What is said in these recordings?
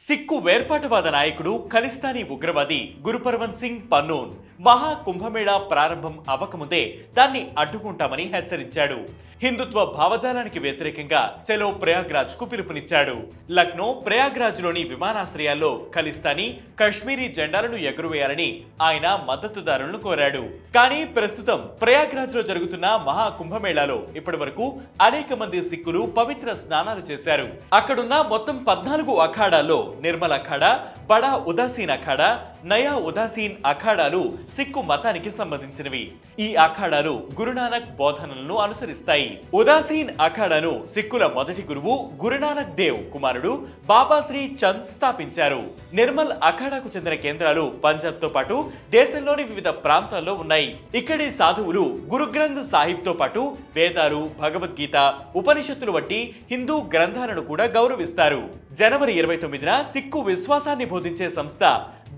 సిక్కు వేర్పాటువాద నాయకుడు ఖలిస్తానీ ఉగ్రవాది గురుపర్వంత్ సింగ్ పన్నూన్ మహా కుంభమేళా ప్రారంభం అవ్వకముందే దాన్ని అడ్డుకుంటామని హెచ్చరించాడు. హిందుత్వ భావజాలానికి వ్యతిరేకంగా చలో ప్రయాగ్రాజ్ కు పిలుపునిచ్చాడు. లక్నో, ప్రయాగ్రాజ్లోని విమానాశ్రయాల్లో ఖలిస్తానీ, కశ్మీరీ జెండాలను ఎగురవేయాలని ఆయన మద్దతుదారులను కోరాడు. కానీ ప్రస్తుతం ప్రయాగ్రాజ్ లో జరుగుతున్న మహా కుంభమేళాలో ఇప్పటి వరకు అనేక మంది సిక్కులు పవిత్ర స్నానాలు చేశారు. అక్కడున్న మొత్తం 14 అఖాడాల్లో నిర్మల్ అఖాడా, బడా ఉదాసీన్ అఖాడా, నయా ఉదాసీన్ అఖాడాలు సిక్కు మతానికి సంబంధించినవి. ఈ అఖాడాలు గురునానక్ బోధనలను అనుసరిస్తాయి. ఉదాసీన్ అఖాడాను సిక్కుల మొదటి గురువు గురునానక్ దేవ్ కుమారుడు బాబాశ్రీ చంద్ స్థాపించారు. నిర్మల్ అఖాడాకు చెందిన కేంద్రాలు పంజాబ్ తో పాటు దేశంలోని వివిధ ప్రాంతాల్లో ఉన్నాయి. ఇక్కడి సాధువులు గురుగ్రంథ్ సాహిబ్ తో పాటు వేదాలు, భగవద్గీత, ఉపనిషత్తులు వంటి హిందూ గ్రంథాలను కూడా గౌరవిస్తారు. జనవరి 29న సిక్కు విశ్వాసాన్ని బోధించే సంస్థ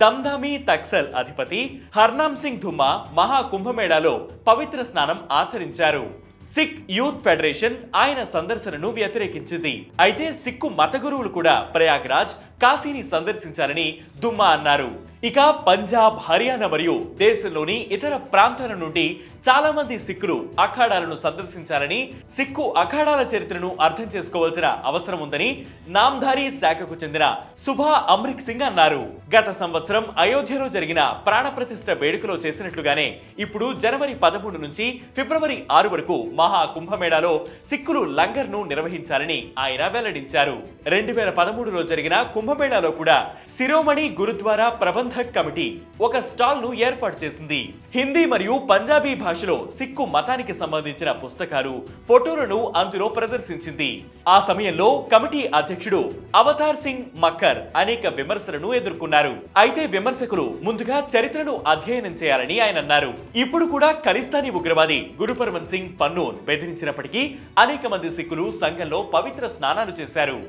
దమ్దామీ తక్సల్ అధిపతి హర్నామ్ సింగ్ ధుమ్మా మహా కుంభమేళాలో పవిత్ర స్నానం ఆచరించారు. సిక్ యూత్ ఫెడరేషన్ ఆయన సందర్శనను వ్యతిరేకించింది. అయితే సిక్కు మత గురువులు కూడా ప్రయాగ్రాజ్, కాశీని సందర్శించాలని దుమ్మా అన్నారు. ఇక పంజాబ్, హర్యానా మరియు దేశంలోని ఇతర ప్రాంతాల నుండి చాలా మంది సిక్కులు అఖాడాలను సందర్శించాలని, సిక్కు అఖాడాల చరిత్రను అర్థం చేసుకోవాల్సిన అవసరం ఉందని నామ్ధారీ శాఖకు చెందిన సుభా అమ్రిక్ సింగ్ అన్నారు. గత సంవత్సరం అయోధ్యలో జరిగిన ప్రాణప్రతిష్ఠ వేడుకలో చేసినట్లుగానే ఇప్పుడు జనవరి 13 నుంచి ఫిబ్రవరి 6 వరకు మహా కుంభమేళాలో సిక్కులు లంగర్ ను నిర్వహించాలని ఆయన వెల్లడించారు. 2013లో జరిగిన కుంభమేళాలో కూడా శిరోమణి గురుద్వారా ప్రబంధక్ కమిటీ ఒక స్టాల్ ను ఏర్పాటు చేసింది. హిందీ మరియు పంజాబీ భాషలో సిక్కు మతానికి సంబంధించిన పుస్తకాలు, ఫోటోలను అందులో ప్రదర్శించింది. ఆ సమయంలో కమిటీ అధ్యక్షుడు అవతార్ సింగ్ మక్కర్ అనేక విమర్శలను ఎదుర్కొన్నారు. అయితే విమర్శకులు ముందుగా చరిత్రను అధ్యయనం చేయాలని ఆయన అన్నారు. ఇప్పుడు కూడా ఖలిస్తానీ ఉగ్రవాది గురుపర్వంత్ సింగ్ పన్నూన్ బెదిరించినప్పటికీ అనేక మంది సిక్కులు సంఘంలో పవిత్ర స్నానాలు చేశారు.